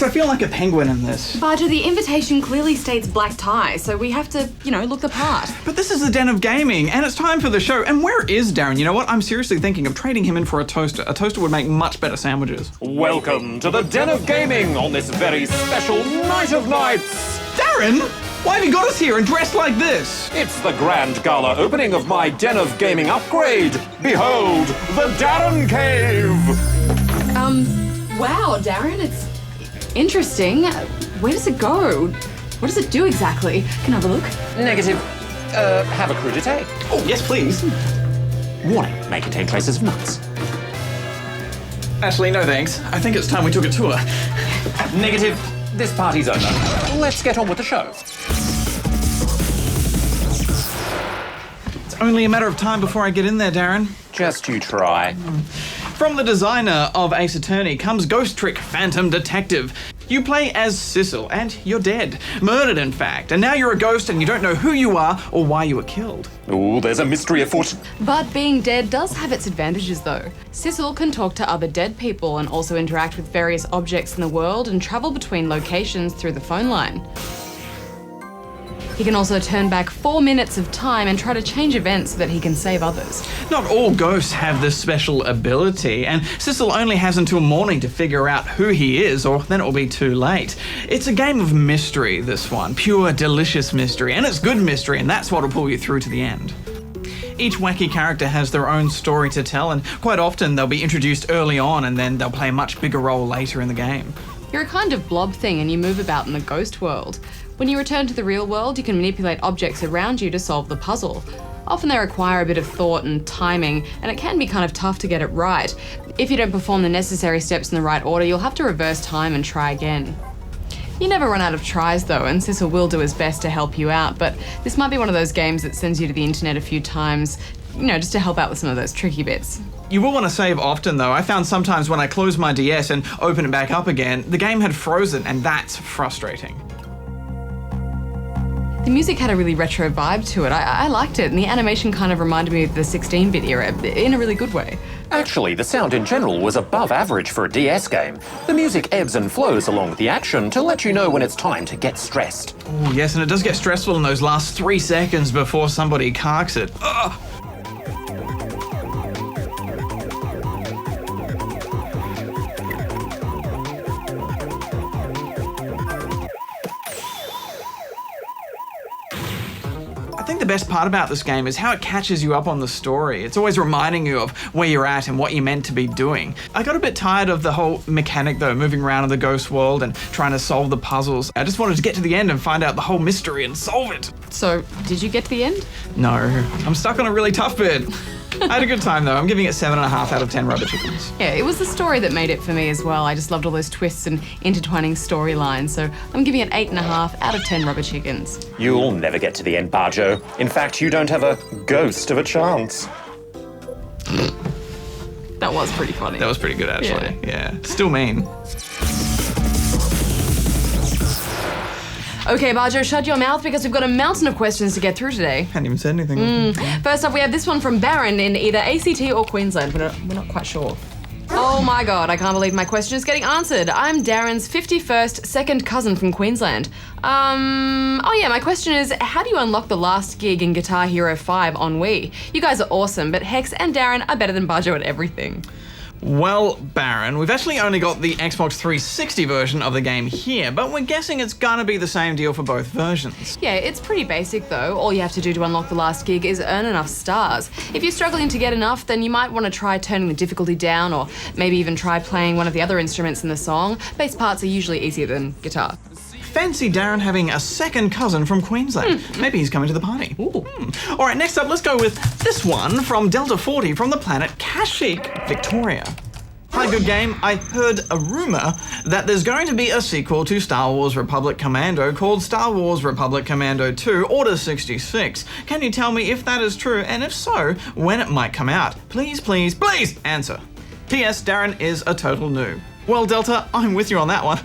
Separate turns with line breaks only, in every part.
Hex, I feel like a penguin in this.
Barger, the invitation clearly states black tie, so we have to, look the part.
But this is the Den of Gaming, and it's time for the show. And where is Darren? You know what? I'm seriously thinking of trading him in for a toaster. A toaster would make much better sandwiches.
Welcome to the Den of Gaming on this very special night of nights.
Darren? Why have you got us here and dressed like this?
It's the grand gala opening of my Den of Gaming upgrade. Behold, the Darren Cave.
Wow, Darren, it's interesting. Where does it go? What does it do exactly? Can I have a look?
Negative. Have a crudité.
Oh, yes, please.
Warning, may contain traces of nuts.
Actually, no thanks. I think it's time we took a tour.
Negative. This party's over. Let's get on with the show.
It's only a matter of time before I get in there, Darren.
Just you try.
From the designer of Ace Attorney comes Ghost Trick Phantom Detective. You play as Sissel, and you're dead. Murdered, in fact. And now you're a ghost and you don't know who you are or why you were killed.
Ooh, there's a mystery afoot.
But being dead does have its advantages, though. Sissel can talk to other dead people and also interact with various objects in the world and travel between locations through the phone line. He can also turn back 4 minutes of time and try to change events so that he can save others.
Not all ghosts have this special ability, and Sissel only has until morning to figure out who he is, or then it will be too late. It's a game of mystery, this one. Pure, delicious mystery, and it's good mystery, and that's what will pull you through to the end. Each wacky character has their own story to tell, and quite often they'll be introduced early on and then they'll play a much bigger role later in the game.
You're a kind of blob thing and you move about in the ghost world. When you return to the real world, you can manipulate objects around you to solve the puzzle. Often they require a bit of thought and timing, and it can be kind of tough to get it right. If you don't perform the necessary steps in the right order, you'll have to reverse time and try again. You never run out of tries though, and Sissel will do his best to help you out, but this might be one of those games that sends you to the internet a few times, just to help out with some of those tricky bits.
You will want to save often though. I found sometimes when I closed my DS and opened it back up again, the game had frozen, and that's frustrating.
The music had a really retro vibe to it. I liked it, and the animation kind of reminded me of the 16-bit era in a really good way.
Actually, the sound in general was above average for a DS game. The music ebbs and flows along with the action to let you know when it's time to get stressed.
Oh yes, and it does get stressful in those last 3 seconds before somebody carks it. Ugh. I think the best part about this game is how it catches you up on the story. It's always reminding you of where you're at and what you're meant to be doing. I got a bit tired of the whole mechanic though, moving around in the ghost world and trying to solve the puzzles. I just wanted to get to the end and find out the whole mystery and solve it.
So, did you get to the end?
No, I'm stuck on a really tough bit. I had a good time though. I'm giving it 7.5 out of 10 rubber chickens.
Yeah, it was the story that made it for me as well. I just loved all those twists and intertwining storylines, so I'm giving it 8.5 out of 10 rubber chickens.
You'll never get to the end, Barjo. In fact, you don't have a ghost of a chance.
That was pretty funny.
That was pretty good actually, yeah. Still mean.
Okay, Barjo, shut your mouth because we've got a mountain of questions to get through today.
Hadn't even said anything.
First up, we have this one from Baron in either ACT or Queensland. We're not quite sure. Oh my god, I can't believe my question is getting answered. I'm Darren's 51st second cousin from Queensland. Oh yeah, my question is, how do you unlock the last gig in Guitar Hero 5 on Wii? You guys are awesome, but Hex and Darren are better than Barjo at everything.
Well, Baron, we've actually only got the Xbox 360 version of the game here, but we're guessing it's gonna be the same deal for both versions.
Yeah, it's pretty basic though. All you have to do to unlock the last gig is earn enough stars. If you're struggling to get enough, then you might want to try turning the difficulty down, or maybe even try playing one of the other instruments in the song. Bass parts are usually easier than guitar.
Fancy Darren having a second cousin from Queensland. Maybe he's coming to the party. All right, next up, let's go with this one from Delta 40 from the planet Kashyyyk, Victoria. Hi, good game. I heard a rumor that there's going to be a sequel to Star Wars Republic Commando called Star Wars Republic Commando 2 Order 66. Can you tell me if that is true, and if so, when it might come out? Please, please, please answer. P.S. Darren is a total noob. Well, Delta, I'm with you on that one.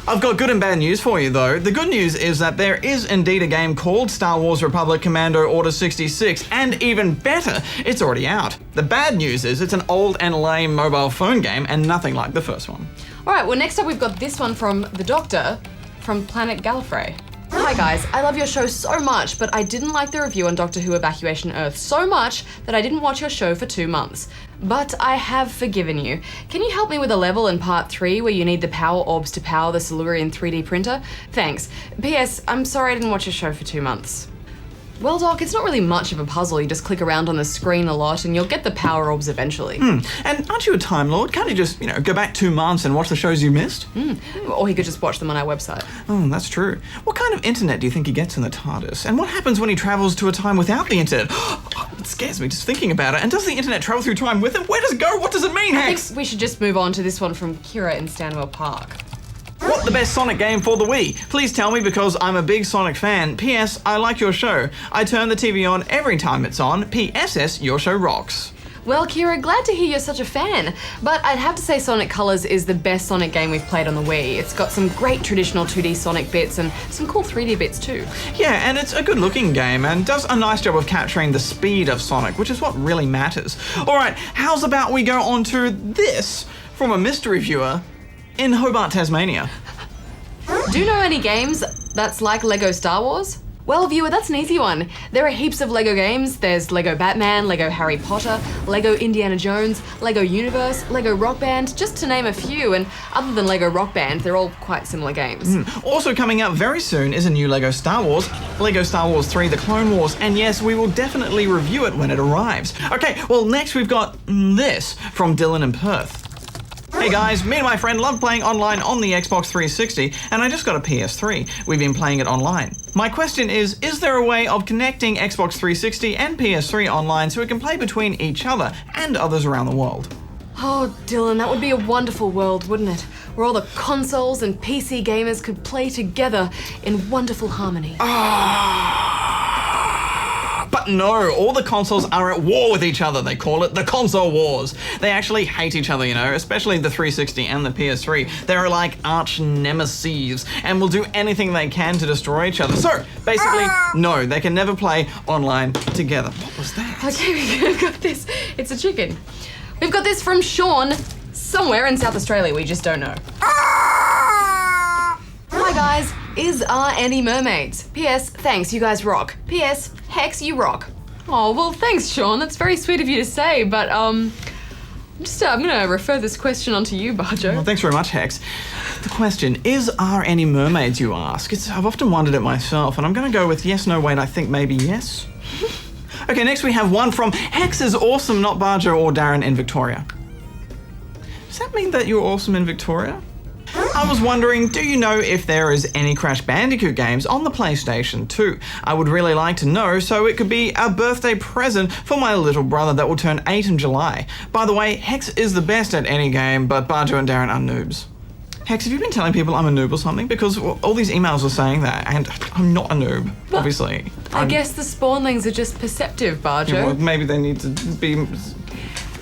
I've got good and bad news for you, though. The good news is that there is indeed a game called Star Wars Republic Commando Order 66, and even better, it's already out. The bad news is it's an old and lame mobile phone game and nothing like the first one.
All right, well, next up we've got this one from the Doctor from Planet Gallifrey. Hi guys, I love your show so much, but I didn't like the review on Doctor Who Evacuation Earth so much that I didn't watch your show for 2 months. But I have forgiven you. Can you help me with a level in part 3 where you need the power orbs to power the Silurian 3D printer? Thanks. P.S. I'm sorry I didn't watch your show for 2 months. Well, Doc, it's not really much of a puzzle. You just click around on the screen a lot and you'll get the power orbs eventually.
And aren't you a Time Lord? Can't you just, go back 2 months and watch the shows you missed?
Or he could just watch them on our website.
Oh, that's true. What kind of internet do you think he gets in the TARDIS? And what happens when he travels to a time without the internet? It scares me just thinking about it. And does the internet travel through time with him? Where does it go? What does it mean, Hex?
I think we should just move on to this one from Kira in Stanwell Park.
What the best Sonic game for the Wii? Please tell me because I'm a big Sonic fan. P.S. I like your show. I turn the TV on every time it's on. P.S.S. Your show rocks.
Well, Kira, glad to hear you're such a fan, but I'd have to say Sonic Colors is the best Sonic game we've played on the Wii. It's got some great traditional 2D Sonic bits and some cool 3D bits too.
Yeah, and it's a good looking game and does a nice job of capturing the speed of Sonic, which is what really matters. Alright, how's about we go on to this from a mystery viewer in Hobart, Tasmania.
Do you know any games that's like Lego Star Wars? Well, viewer, that's an easy one. There are heaps of Lego games. There's Lego Batman, Lego Harry Potter, Lego Indiana Jones, Lego Universe, Lego Rock Band, just to name a few. And other than Lego Rock Band, they're all quite similar games.
Also coming up very soon is a new Lego Star Wars, Lego Star Wars 3 The Clone Wars, and yes, we will definitely review it when it arrives. Okay, well next we've got this from Dylan in Perth. Hey guys, me and my friend love playing online on the Xbox 360, and I just got a PS3. We've been playing it online. My question is there a way of connecting Xbox 360 and PS3 online so we can play between each other and others around the world?
Oh, Dylan, that would be a wonderful world, wouldn't it? Where all the consoles and PC gamers could play together in wonderful harmony.
But no, all the consoles are at war with each other. They call it the console wars. They actually hate each other, especially the 360 and the PS3. They're like arch nemesis and will do anything they can to destroy each other. So, basically, no, they can never play online together. What was that?
Okay, we've got this. It's a chicken. We've got this from Sean, somewhere in South Australia, we just don't know. Hi guys, are any mermaids? P.S. Thanks, you guys rock. P.S. Hex, you rock. Oh, well thanks Sean, that's very sweet of you to say, but I'm gonna refer this question on to you, Barjo.
Well, thanks very much, Hex. The question is, are any mermaids, you ask? I've often wondered it myself, and I'm gonna go with yes, no, wait, I think maybe yes. Okay, next we have one from Hex is awesome, not Barjo or Darren in Victoria. Does that mean that you're awesome in Victoria? I was wondering, do you know if there is any Crash Bandicoot games on the PlayStation 2? I would really like to know, so it could be a birthday present for my little brother that will turn 8 in July. By the way, Hex is the best at any game, but Barjo and Darren are noobs. Hex, have you been telling people I'm a noob or something? Because all these emails are saying that, and I'm not a noob, obviously.
I guess the spawnlings are just perceptive, Barjo.
Yeah, well, maybe they need to be...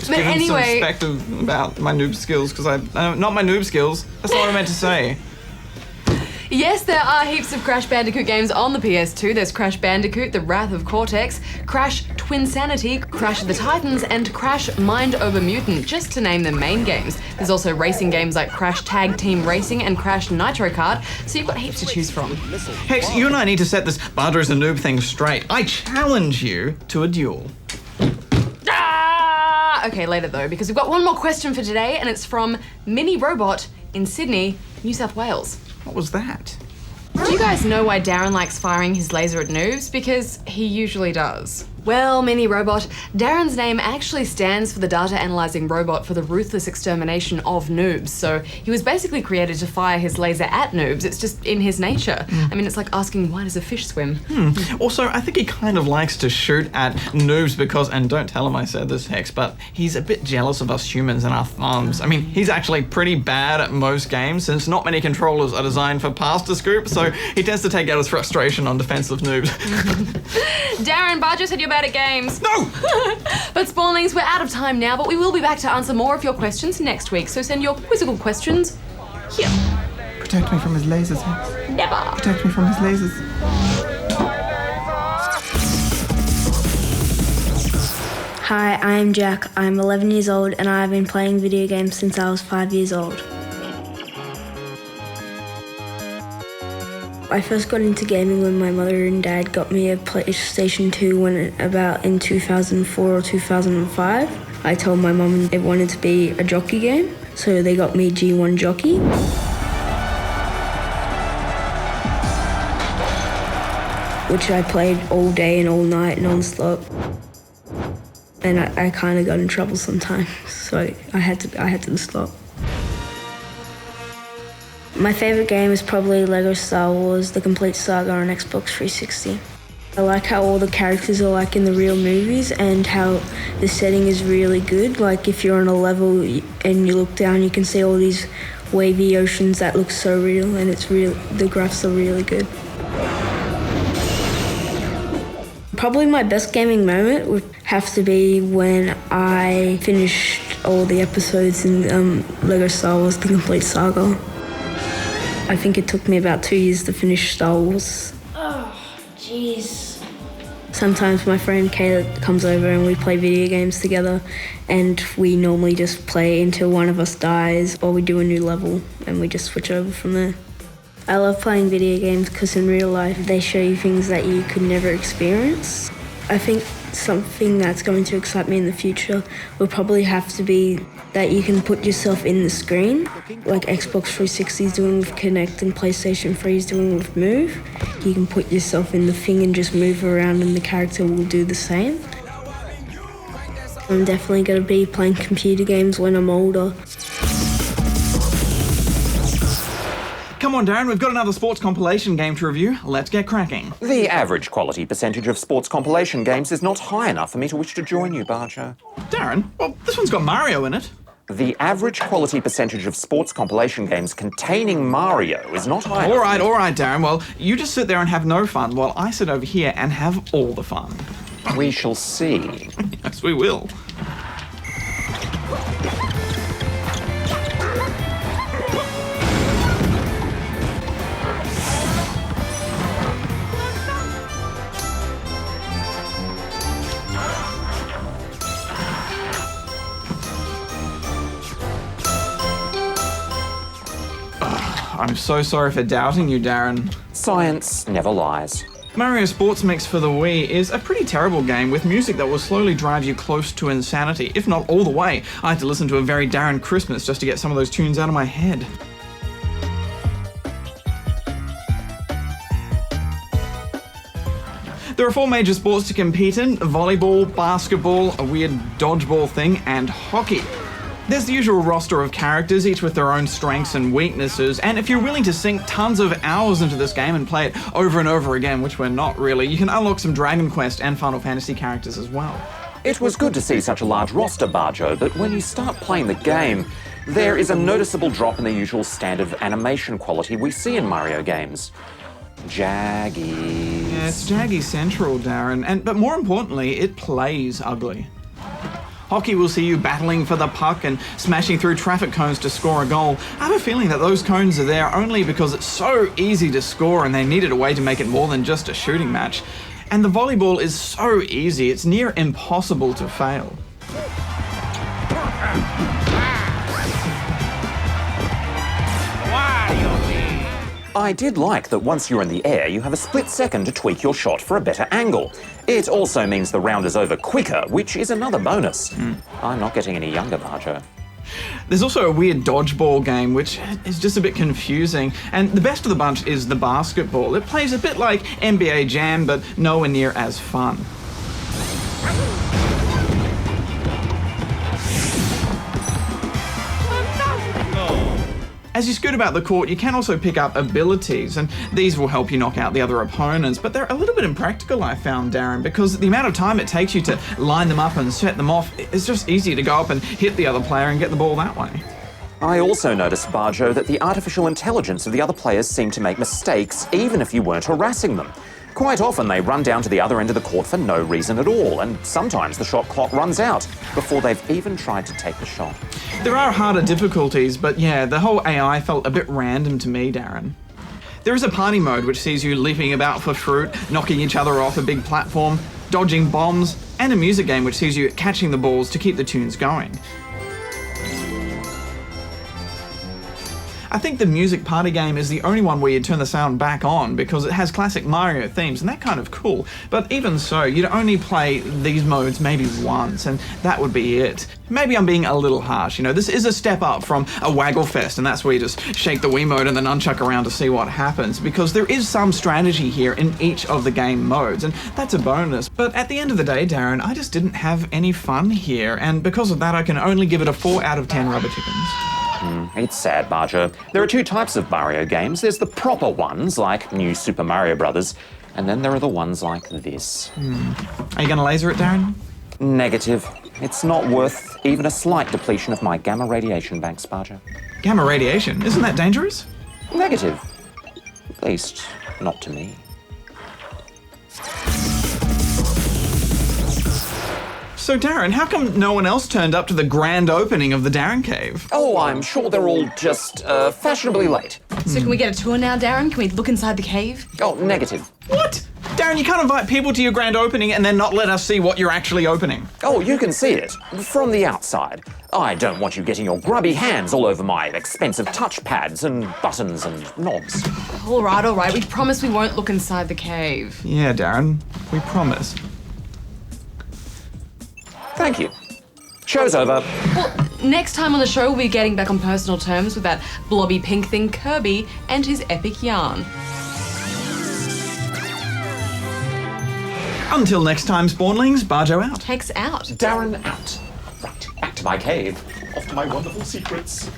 But anyway,
some respect about my noob skills, because not my noob skills. That's not what I meant to say.
Yes, there are heaps of Crash Bandicoot games on the PS2. There's Crash Bandicoot, The Wrath of Cortex, Crash Twinsanity, Crash of the Titans, and Crash Mind Over Mutant, just to name the main games. There's also racing games like Crash Tag Team Racing and Crash Nitro Kart, so you've got heaps to choose from.
Hex, you and I need to set this Barjo's a noob thing straight. I challenge you to a duel.
Okay, later though, because we've got one more question for today, and it's from Mini Robot in Sydney, New South Wales.
What was that?
Do you guys know why Darren likes firing his laser at noobs? Because he usually does. Well, Mini Robot, Darren's name actually stands for the data analyzing robot for the ruthless extermination of noobs. So he was basically created to fire his laser at noobs. It's just in his nature. I mean, it's like asking, why does a fish swim?
Also, I think he kind of likes to shoot at noobs because, and don't tell him I said this, Hex, but he's a bit jealous of us humans and our thumbs. I mean, he's actually pretty bad at most games since not many controllers are designed for pasta scoop, so he tends to take out his frustration on defensive noobs.
Darren, Barjo said you're bad at games.
No!
But Spawnlings, we're out of time now, but we will be back to answer more of your questions next week, so send your quizzical questions
Here. Protect me from his lasers, Hex.
Never.
Protect me from his lasers.
Hi, I'm Jack. I'm 11 years old and I've been playing video games since I was 5 years old. I first got into gaming when my mother and dad got me a PlayStation 2 in 2004 or 2005. I told my mum it wanted to be a jockey game, so they got me G1 Jockey. Which I played all day and all night non-stop. And I kind of got in trouble sometimes, so I had to stop. My favourite game is probably LEGO Star Wars: The Complete Saga on Xbox 360. I like how all the characters are like in the real movies and how the setting is really good. Like if you're on a level and you look down, you can see all these wavy oceans that look so real, and the graphs are really good. Probably my best gaming moment would have to be when I finished all the episodes in LEGO Star Wars: The Complete Saga. I think it took me about 2 years to finish Star Wars. Oh, jeez. Sometimes my friend Kayla comes over and we play video games together, and we normally just play until one of us dies or we do a new level and we just switch over from there. I love playing video games because in real life they show you things that you could never experience. I think something that's going to excite me in the future will probably have to be that you can put yourself in the screen, like Xbox 360 is doing with Kinect and PlayStation 3 is doing with Move. You can put yourself in the thing and just move around and the character will do the same. I'm definitely going to be playing computer games when I'm older.
Come on, Darren, we've got another sports compilation game to review. Let's get cracking.
The average quality percentage of sports compilation games is not high enough for me to wish to join you, Barjo.
Darren, well, this one's got Mario in it.
The average quality percentage of sports compilation games containing Mario is not high
All
enough.
right, Darren. Well, you just sit there and have no fun while I sit over here and have all the fun.
We shall see.
Yes, we will. I'm so sorry for doubting you, Darren.
Science never lies.
Mario Sports Mix for the Wii is a pretty terrible game with music that will slowly drive you close to insanity, if not all the way. I had to listen to a very Darren Christmas just to get some of those tunes out of my head. There are 4 major sports to compete in: volleyball, basketball, a weird dodgeball thing, and hockey. There's the usual roster of characters, each with their own strengths and weaknesses, and if you're willing to sink tons of hours into this game and play it over and over again, which we're not really, you can unlock some Dragon Quest and Final Fantasy characters as well.
It was good to see such a large roster, Barjo, but when you start playing the game, there is a noticeable drop in the usual standard animation quality we see in Mario games. Jaggy.
Yeah, it's Jaggy Central, Darren, but more importantly, it plays ugly. Hockey will see you battling for the puck and smashing through traffic cones to score a goal. I have a feeling that those cones are there only because it's so easy to score and they needed a way to make it more than just a shooting match. And the volleyball is so easy, it's near impossible to fail.
I did like that once you're in the air, you have a split second to tweak your shot for a better angle. It also means the round is over quicker, which is another bonus. I'm not getting any younger, Barjo.
There's also a weird dodgeball game, which is just a bit confusing. And the best of the bunch is the basketball. It plays a bit like NBA Jam, but nowhere near as fun. As you scoot about the court, you can also pick up abilities, and these will help you knock out the other opponents, but they're a little bit impractical, I found, Darren, because the amount of time it takes you to line them up and set them off, it's just easier to go up and hit the other player and get the ball that way.
I also noticed, Barjo, that the artificial intelligence of the other players seemed to make mistakes even if you weren't harassing them. Quite often they run down to the other end of the court for no reason at all, and sometimes the shot clock runs out before they've even tried to take the shot.
There are harder difficulties, but yeah, the whole AI felt a bit random to me, Darren. There is a party mode which sees you leaping about for fruit, knocking each other off a big platform, dodging bombs, and a music game which sees you catching the balls to keep the tunes going. I think the music party game is the only one where you turn the sound back on because it has classic Mario themes, and that's kind of cool. But even so, you'd only play these modes maybe once, and that would be it. Maybe I'm being a little harsh, this is a step up from a Waggle Fest, and that's where you just shake the Wiimote and the nunchuck around to see what happens, because there is some strategy here in each of the game modes, and that's a bonus. But at the end of the day, Darren, I just didn't have any fun here, and because of that I can only give it a 4 out of 10 rubber chickens.
It's sad, Barger. There are 2 types of Mario games. There's the proper ones, like New Super Mario Bros., and then there are the ones like this.
Are you going to laser it, Darren?
Negative. It's not worth even a slight depletion of my gamma radiation banks, Barger.
Gamma radiation? Isn't that dangerous?
Negative. At least, not to me.
So Darren, how come no one else turned up to the grand opening of the Darren Cave?
Oh, I'm sure they're all just fashionably late.
So can we get a tour now, Darren? Can we look inside the cave?
Oh, negative.
What? Darren, you can't invite people to your grand opening and then not let us see what you're actually opening.
Oh, you can see it from the outside. I don't want you getting your grubby hands all over my expensive touchpads and buttons and knobs.
All right. We promise we won't look inside the cave.
Yeah, Darren, we promise.
Thank you. Show's over.
Well, next time on the show, we'll be getting back on personal terms with that blobby pink thing Kirby and his epic yarn.
Until next time, Spawnlings, Barjo out.
Hex out.
Darren out. Right, back to my cave. Off to my wonderful secrets.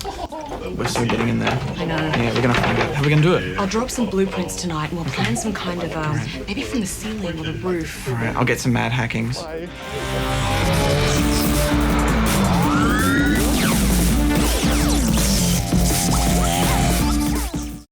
We're still getting in there.
I know.
Yeah, we're gonna find out. How are we gonna do it?
I'll drop some blueprints tonight and we'll plan some kind of, maybe from the ceiling or the roof.
All right, I'll get some mad hackings.
Bye.